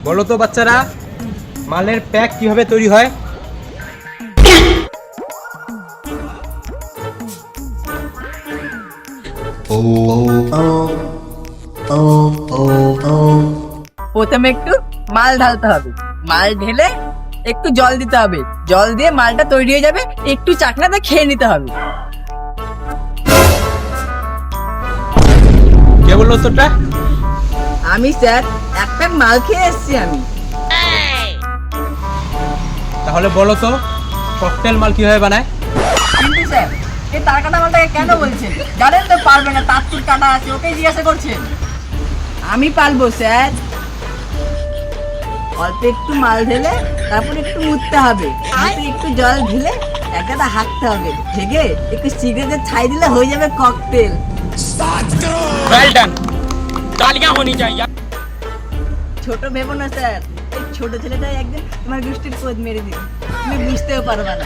বলো তো বাচ্চারা, মালের প্যাক কিভাবে তৈরি হয়? প্রথমে একটু মাল ঢালতে হবে, মাল ঢেলে একটু জল দিতে হবে, জল দিয়ে মালটা তৈরি হয়ে যাবে, একটু চাকনাতে খেয়ে নিতে হবে। কে বললো তোরটা? আমি স্যার এক প্যাক মাল খেয়ে এসেছি আমি। তাহলে বলো তো ককটেল মাল কিভাবে বানায়? কিন্তু স্যার এই তার কাটা মালটাকে কেন বলছেন? জানেন তো পারবে না, তার চুল কাটা আছে, ওকে জিজ্ঞাসা করছেন। আমি পারবো স্যার। অল্প একটু মাল ঢেলে তারপর একটু মুছতে হবে, হাতে একটু জল ঢেলে একটা হাঁকতে হবে, ঢেকে একটু সিগারেটের ছাই দিলে হয়ে যাবে ককটেল। वेल डन, तालियां होनी चाहिए। ছোট ভেবো না স্যার, এই ছোট ছেলেটাই একদিন তোমার গোষ্ঠীর কোদ মেরে দিবে, তুমি বুঝতেও পারবে না।